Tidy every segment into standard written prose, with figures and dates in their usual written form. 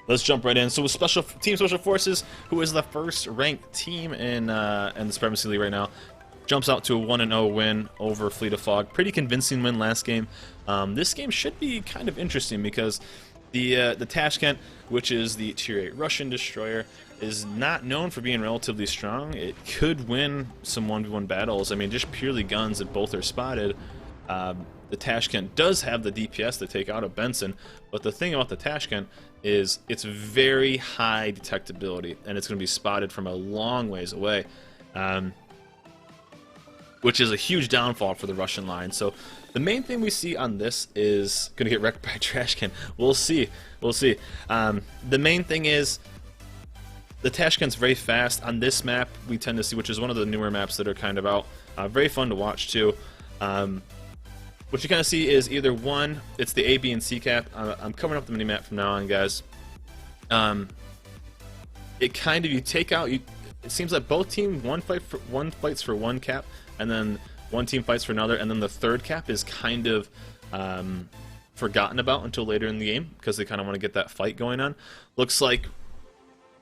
Let's jump right in. So with Team Special Forces, who is the first ranked team in the Supremacy League right now, jumps out to a 1-0 win over Fleet of Fog. Pretty convincing win last game. This game should be kind of interesting because the Tashkent, which is the Tier 8 Russian destroyer, is not known for being relatively strong. It could win some 1v1 battles. I mean, just purely guns if both are spotted. The Tashkent does have the DPS to take out a Benson, but the thing about the Tashkent is it's very high detectability, and it's going to be spotted from a long ways away, which is a huge downfall for the Russian line. So the main thing we see on this is going to get wrecked by a trash can. We'll see. We'll see. The main thing is the Tashkent's very fast. On this map, we tend to see, which is one of the newer maps that are kind of out, very fun to watch too. What you kind of see is either one, it's the A, B, and C cap. I'm covering up the mini map from now on, guys. It kind of, you take out, it seems like both teams, one fights for one cap, and then one team fights for another, and then the third cap is kind of forgotten about until later in the game because they kind of want to get that fight going on. Looks like,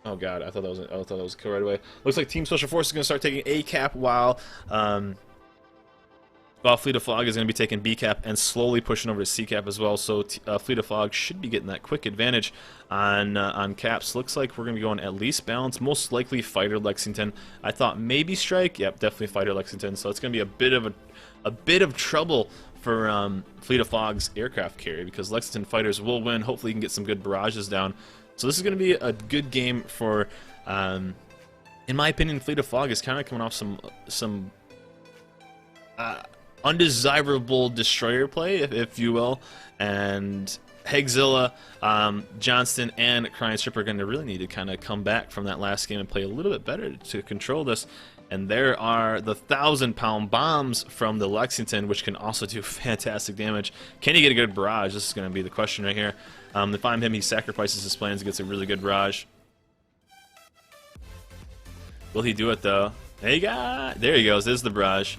oh god, I thought that was a kill right away. Looks like Team Special Forces is going to start taking A cap while Fleet of Fog is going to be taking B cap and slowly pushing over to C cap as well. So Fleet of Fog should be getting that quick advantage on caps. Looks like we're going to be going at least balance, most likely Fighter Lexington. I thought maybe Strike, yep, definitely Fighter Lexington. So it's going to be a bit of trouble for Fleet of Fog's aircraft carrier because Lexington fighters will win. Hopefully, you can get some good barrages down. So this is going to be a good game for, in my opinion, Fleet of Fog is kind of coming off some undesirable destroyer play, if you will, and Hegzilla, Johnston, and Crying Strip are going to really need to kind of come back from that last game and play a little bit better to control this. And there are the 1,000-pound bombs from the Lexington, which can also do fantastic damage. Can he get a good barrage? This is going to be the question right here. If I'm him, he sacrifices his plans and gets a really good barrage. Will he do it, though? There he goes. There's the barrage.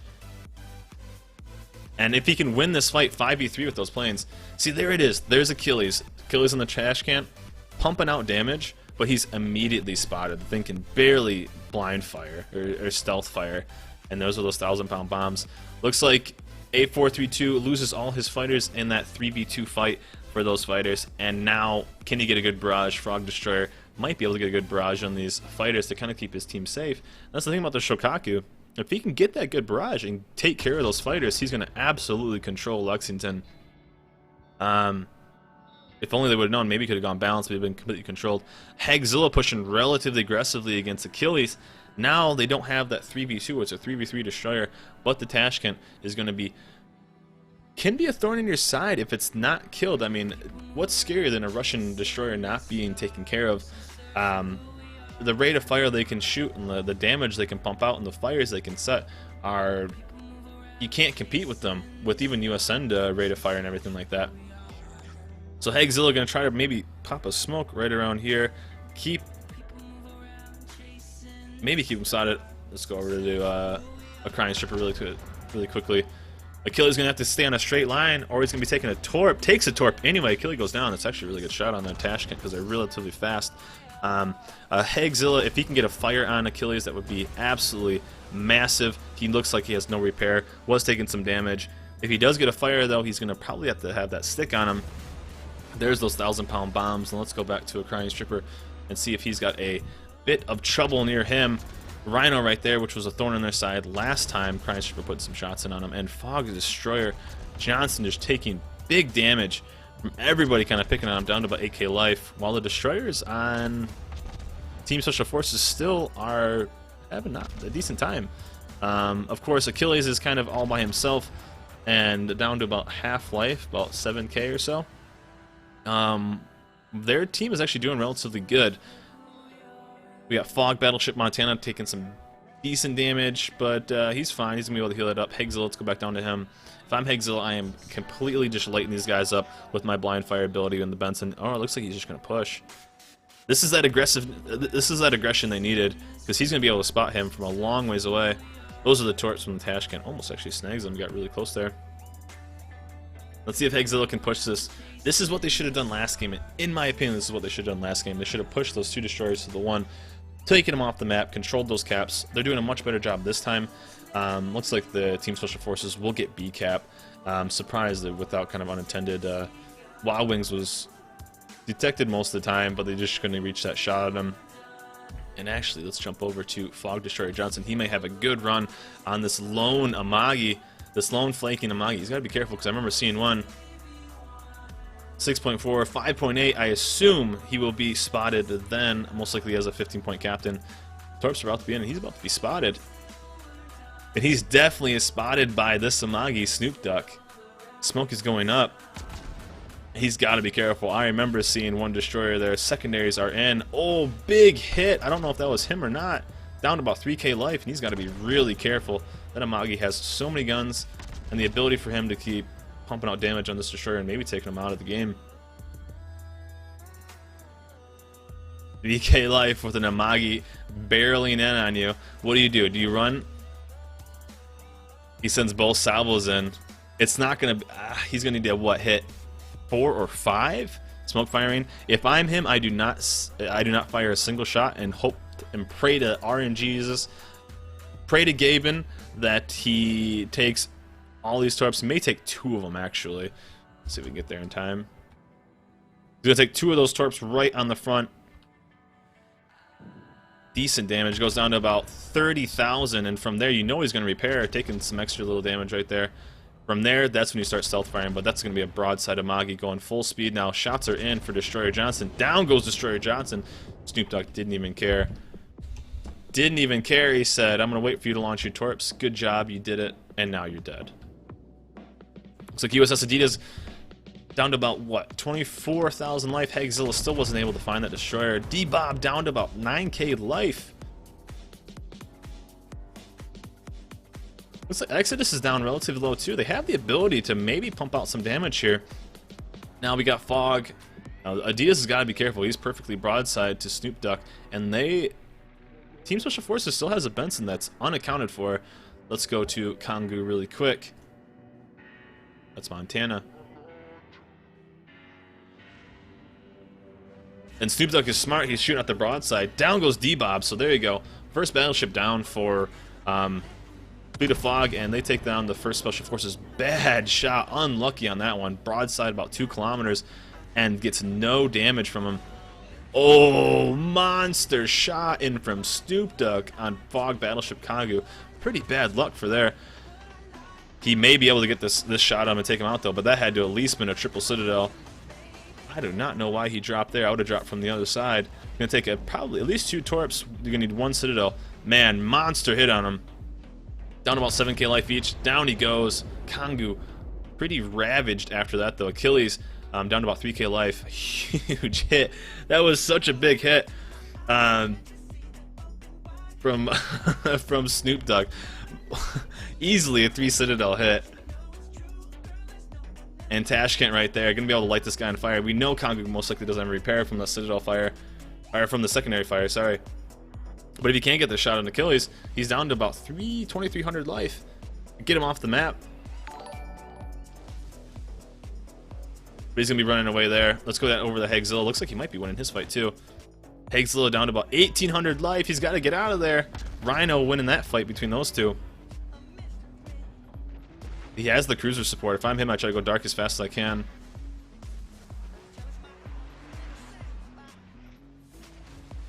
And if he can win this fight 5v3 with those planes, see, there it is. There's Achilles. Achilles in the trash can, pumping out damage, but he's immediately spotted. The thing can barely blind fire or stealth fire, and those are those 1,000-pound bombs. Looks like A432 loses all his fighters in that 3v2 fight for those fighters, and now can he get a good barrage? Frog Destroyer might be able to get a good barrage on these fighters to kind of keep his team safe. That's the thing about the Shokaku. If he can get that good barrage and take care of those fighters, he's going to absolutely control Lexington. If only they would have known, maybe he could have gone balanced, but he'd been completely controlled. Hegzilla pushing relatively aggressively against Achilles. Now they don't have that 3v2, it's a 3v3 destroyer, but the Tashkent is going to be, can be a thorn in your side if it's not killed. I mean, what's scarier than a Russian destroyer not being taken care of? The rate of fire they can shoot and the damage they can pump out and the fires they can set are, you can't compete with them with even USN rate of fire and everything like that. So Hegzilla going to try to maybe pop a smoke right around here, maybe keep him slotted. Let's go over to a Crying Stripper really quickly. Achilles going to have to stay on a straight line, or he's going to be taking a torp. Takes a torp anyway. Achilles goes down. That's actually a really good shot on the Tashkent because they're relatively fast. Hegzilla, if he can get a fire on Achilles, that would be absolutely massive. He looks like he has no repair. Was taking some damage. If he does get a fire, though, he's going to probably have to have that stick on him. There's those 1,000-pound bombs. And let's go back to a Crying Stripper and see if he's got a bit of trouble near him. Rhino right there, which was a thorn in their side last time. Crying Stripper put some shots in on him. And Fog Destroyer, Johnson just taking big damage from everybody kind of picking on him down to about 8k life, while the destroyers on Team Special Forces still are having a decent time. Of course, Achilles is kind of all by himself and down to about half life, about 7k or so. Their team is actually doing relatively good. We got Fog Battleship Montana taking some decent damage, but he's fine. He's going to be able to heal it up. Hegzilla, let's go back down to him. If I'm Hegzilla, I am completely just lighting these guys up with my blind fire ability and the Benson. Oh, it looks like he's just going to push. This is that aggression they needed, because he's going to be able to spot him from a long ways away. Those are the torps from the Tashkent. Almost actually snags him. Got really close there. Let's see if Hagzilla can push this. This is what they should have done last game. In my opinion, this is what they should have done last game. They should have pushed those 2 destroyers to the 1, taken them off the map, controlled those caps. They're doing a much better job this time. Looks like the Team Special Forces will get B cap. Surprised that without kind of unintended, Wild Wings was detected most of the time, but they just couldn't reach that shot at him. And actually, let's jump over to Fog Destroyer Johnson. He may have a good run on this lone Amagi. This lone flanking Amagi. He's got to be careful because I remember seeing one. 6.4, 5.8. I assume he will be spotted then. Most likely as a 15-point captain. Torps are about to be in, and he's about to be spotted. And he's definitely spotted by this Amagi, Snoop Duck. Smoke is going up. He's got to be careful. I remember seeing one destroyer there. Secondaries are in. Oh, big hit. I don't know if that was him or not. Down to about 3k life, and he's got to be really careful. That Amagi has so many guns, and the ability for him to keep pumping out damage on this destroyer and maybe taking him out of the game. 3k life with an Amagi barreling in on you. What do? Do you run? He sends both salvos in. It's not going to... he's going to need to, what, hit 4 or 5? Smoke firing. If I'm him, I do not fire a single shot and hope and pray to RNGesus, pray to Gaben that he takes all these torps. He may take 2 of them, actually. Let's see if we can get there in time. He's going to take 2 of those torps right on the front. Decent damage. Goes down to about 30,000, and from there, you know he's going to repair, taking some extra little damage right there. From there, that's when you start stealth firing, but that's going to be a broadside Amagi going full speed now. Shots are in for Destroyer Johnson. Down goes Destroyer Johnson. Snoop Dogg didn't even care. Didn't even care. He said, I'm going to wait for you to launch your torps. Good job, you did it, and now you're dead. Looks like USS Adidas down to about, what, 24,000 life. Hagzilla still wasn't able to find that destroyer. D-Bob down to about 9k life. Looks like Exodus is down relatively low too. They have the ability to maybe pump out some damage here. Now we got Fog. Adidas has got to be careful. He's perfectly broadside to Snoop Duck, and Team Special Forces still has a Benson that's unaccounted for. Let's go to Kongu really quick. That's Montana. And Snoop Duck is smart. He's shooting at the broadside. Down goes D-Bob. So there you go. First battleship down for Fleet of Fog, and they take down the first Special Forces. Bad shot. Unlucky on that one. Broadside about 2 kilometers and gets no damage from him. Oh, monster shot in from Snoop Duck on Fog Battleship Kongu. Pretty bad luck for there. He may be able to get this shot on him and take him out, though, but that had to at least been a triple Citadel. I do not know why he dropped there. I would have dropped from the other side. Going to take probably at least 2 torps. You're going to need 1 Citadel. Man, monster hit on him. Down about 7k life each. Down he goes. Kongu pretty ravaged after that, though. Achilles down to about 3k life. Huge hit. That was such a big hit from from Snoop Dogg. Easily a 3 Citadel hit. And Tashkent right there, gonna be able to light this guy on fire. We know Kongu most likely doesn't have a repair from the Citadel fire, or from the secondary fire, sorry. But if he can't get the shot on Achilles, he's down to about 2,300 life. Get him off the map. But he's gonna be running away there. Let's go over the Hagzilla. Looks like he might be winning his fight too. Hagzilla down to about 1,800 life. He's got to get out of there. Rhino winning that fight between those two. He has the cruiser support. If I'm him, I try to go dark as fast as I can.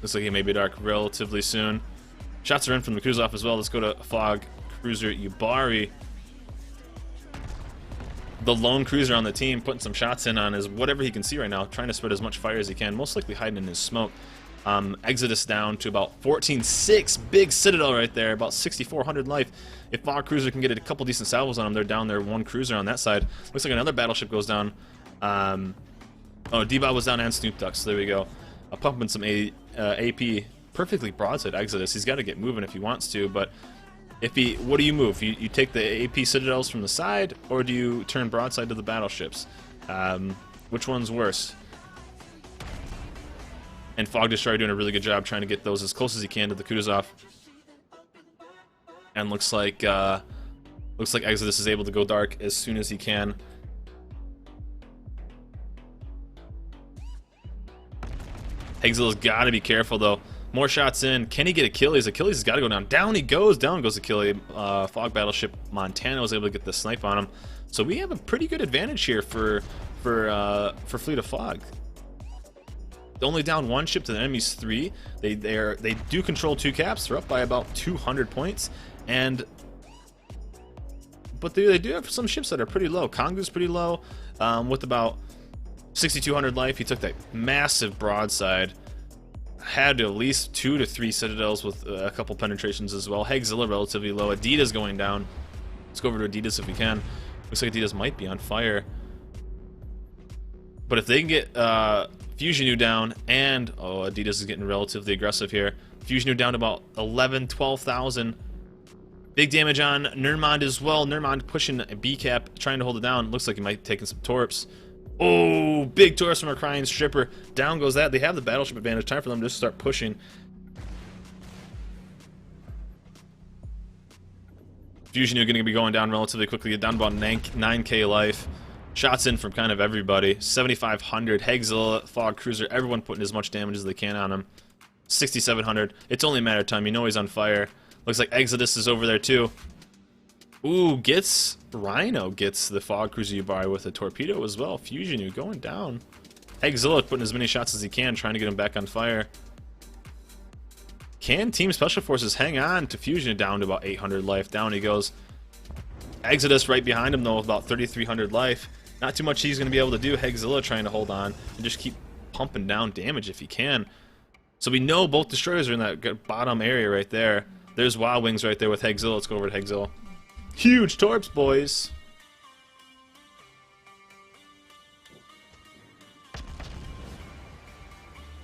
Looks like he may be dark relatively soon. Shots are in from the cruise off as well. Let's go to Fog Cruiser Yubari. The lone cruiser on the team, putting some shots in on his whatever he can see right now, trying to spread as much fire as he can, most likely hiding in his smoke. Exodus down to about 14.6. Big Citadel right there, about 6,400 life. If Fog Cruiser can get a couple decent salvos on him, they're down there, 1 cruiser on that side. Looks like another battleship goes down. Oh, D-Bob was down and Snoop Duck, so there we go. Pumping some AP. Perfectly broadside Exodus. He's got to get moving if he wants to, but if he, what do you move? You take the AP Citadels from the side, or do you turn broadside to the battleships? Which one's worse? And Fog Destroyer doing a really good job trying to get those as close as he can to the Kutuzov. And looks like Exodus is able to go dark as soon as he can. Hegzilla's got to be careful, though. More shots in. Can he get Achilles? Achilles has got to go down. Down he goes. Down goes Achilles. Fog Battleship Montana was able to get the snipe on him. So we have a pretty good advantage here for Fleet of Fog. Only down one ship to the enemy's 3. They do control 2 caps. They're up by about 200 points, but they do have some ships that are pretty low. Kongu's pretty low, with about 6,200 life. He took that massive broadside. Had at least 2 to 3 citadels with a couple penetrations as well. Hegzilla relatively low. Adidas going down. Let's go over to Adidas if we can. Looks like Adidas might be on fire. But if they can get Fusionu down, and Adidas is getting relatively aggressive here. Fusionu down to about 11, 12,000. Big damage on Nermond as well. Nermond pushing a B cap, trying to hold it down. Looks like he might be taking some torps. Oh, big torps from a Crying Stripper. Down goes that. They have the battleship advantage. Time for them to just start pushing. Fusionu going to be going down relatively quickly. Down about 9k life. Shots in from kind of everybody. 7,500. Hegzilla, Fog Cruiser, everyone putting as much damage as they can on him. 6,700. It's only a matter of time. You know he's on fire. Looks like Exodus is over there too. Ooh, Rhino gets the Fog Cruiser Yubari with a torpedo as well. Fusionu going down. Hegzilla putting as many shots as he can, trying to get him back on fire. Can Team Special Forces hang on to Fusionu down to about 800 life? Down he goes. Exodus right behind him though with about 3,300 life. Not too much he's going to be able to do. Hegzilla trying to hold on and just keep pumping down damage if he can. So we know both destroyers are in that bottom area right there. There's Wild Wings right there with Hegzilla. Let's go over to Hegzilla. Huge torps, boys.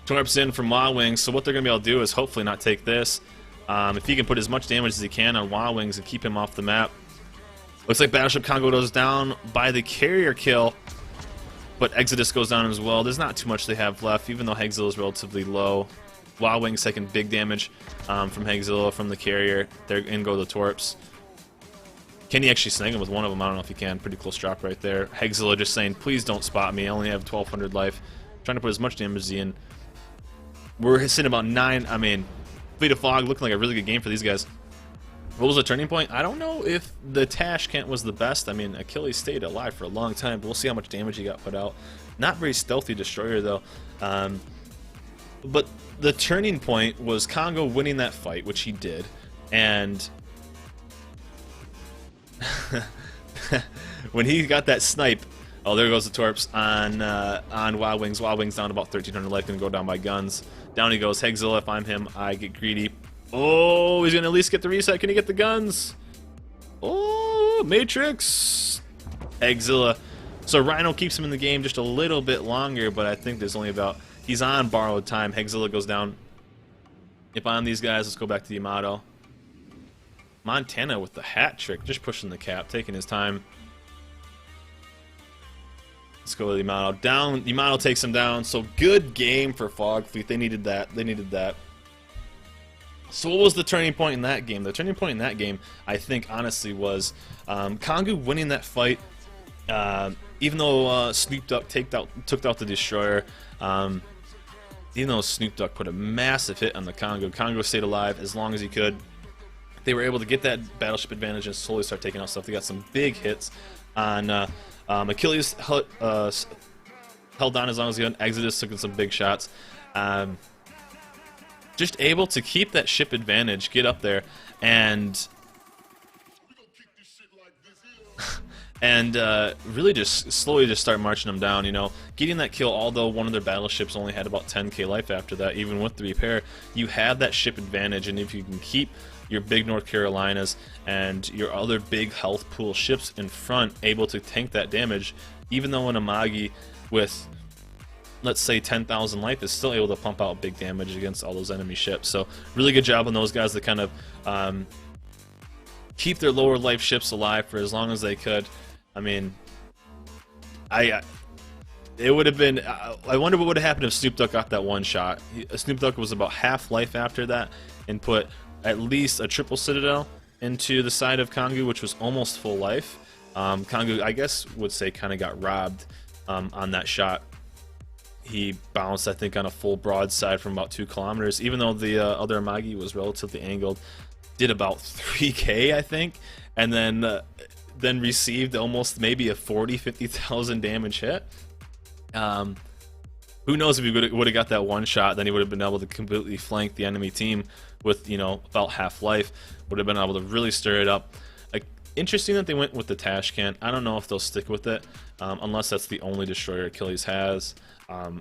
Torps in from Wild Wings. So what they're going to be able to do is hopefully not take this. If he can put as much damage as he can on Wild Wings and keep him off the map. Looks like Battleship Congo goes down by the carrier kill, but Exodus goes down as well. There's not too much they have left, even though Hegzilla is relatively low. Wild Wings taking big damage from Hegzilla from the carrier. They're in go the torps. Can he actually snag him with one of them? I don't know if he can. Pretty close drop right there. Hegzilla just saying, please don't spot me. I only have 1,200 life. Trying to put as much damage as he in. We're sitting about 9. I mean, Fleet of Fog looking like a really good game for these guys. What was the turning point? I don't know if the Tashkent was the best. I mean, Achilles stayed alive for a long time, but we'll see how much damage he got put out. Not very stealthy destroyer, though. But the turning point was Congo winning that fight, which he did. And when he got that snipe, oh, there goes the torps on Wild Wings. Wild Wings down about 1,300 life, going to go down by guns. Down he goes. Hegzilla, if I'm him, I get greedy. Oh, he's going to at least get the reset. Can he get the guns? Oh, Matrix. Hegzilla. So Rhino keeps him in the game just a little bit longer, but I think there's only about... He's on borrowed time. Hegzilla goes down. If on these guys, let's go back to the Yamato. Montana with the hat trick, just pushing the cap, taking his time. Let's go with the Yamato. Down, Yamato takes him down. So good game for Fog Fleet. They needed that. They needed that. So what was the turning point in that game? The turning point in that game, I think, honestly, was Kongu winning that fight. Even though Snoop Duck took out the destroyer, even though Snoop Duck put a massive hit on the Kongo stayed alive as long as he could. They were able to get that battleship advantage and slowly start taking out stuff. They got some big hits on Achilles, held down as long as he could. Exodus took some big shots. Just able to keep that ship advantage, get up there, and really just slowly just start marching them down, you know. Getting that kill, although one of their battleships only had about 10k life after that, even with the repair, you have that ship advantage, and if you can keep your big North Carolinas and your other big health pool ships in front able to tank that damage, even though an Amagi with, let's say, 10,000 life is still able to pump out big damage against all those enemy ships. So really good job on those guys to kind of keep their lower life ships alive for as long as they could. I mean, it would have been, I wonder what would have happened if Snoop Duck got that one shot. Snoop Duck was about half life after that and put at least a triple citadel into the side of Kongu, which was almost full life. Kongu, I guess, would say kind of got robbed on that shot. He bounced, I think, on a full broadside from about 2 kilometers, even though the other Amagi was relatively angled. Did about 3k, I think, and then received almost maybe a 50,000 damage hit. Who knows if he would have got that one shot, then he would have been able to completely flank the enemy team with, you know, about half life. Would have been able to really stir it up. Like, interesting that they went with the Tashkent. I don't know if they'll stick with it, unless that's the only destroyer Achilles has.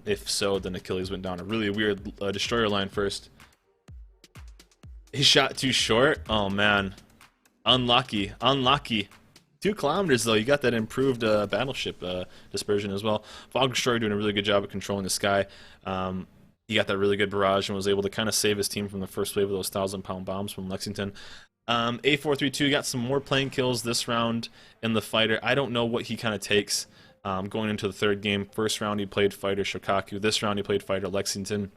If so, then Achilles went down a really weird destroyer line first. He shot too short. Oh man, unlucky, unlucky. 2 kilometers though. You got that improved battleship dispersion as well. Fog Destroyer doing a really good job of controlling the sky. He got that really good barrage and was able to kind of save his team from the first wave of those 1,000-pound bombs from Lexington. A432 got some more plane kills this round in the fighter. I don't know what he kind of takes going into the third game. First round he played fighter Shokaku. This round he played fighter Lexington.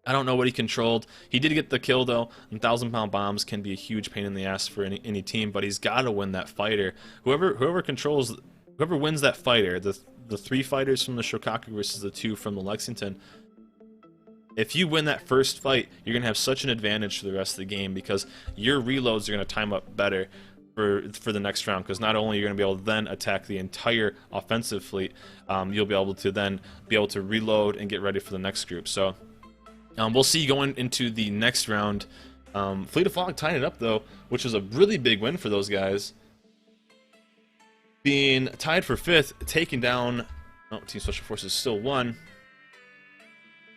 I don't know what he controlled. He did get the kill though, and 1,000-pound bombs can be a huge pain in the ass for any team, but he's got to win that fighter. Whoever wins that fighter, the 3 fighters from the Shokaku versus the 2 from the Lexington, if you win that first fight, you're going to have such an advantage for the rest of the game because your reloads are going to time up better for the next round, because not only you're going to be able to then attack the entire offensive fleet, you'll be able to reload and get ready for the next group. So we'll see going into the next round. Fleet of Fog tying it up though, which is a really big win for those guys. Being tied for 5th, taking down. Oh, Team Special Forces still won.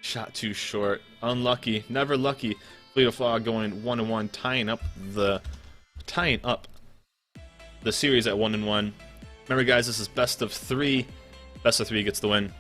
Shot too short. Unlucky. Never lucky. Fleet of Fog going 1-1, tying up the series at 1-1. Remember, guys, this is best of 3. Best of 3 gets the win.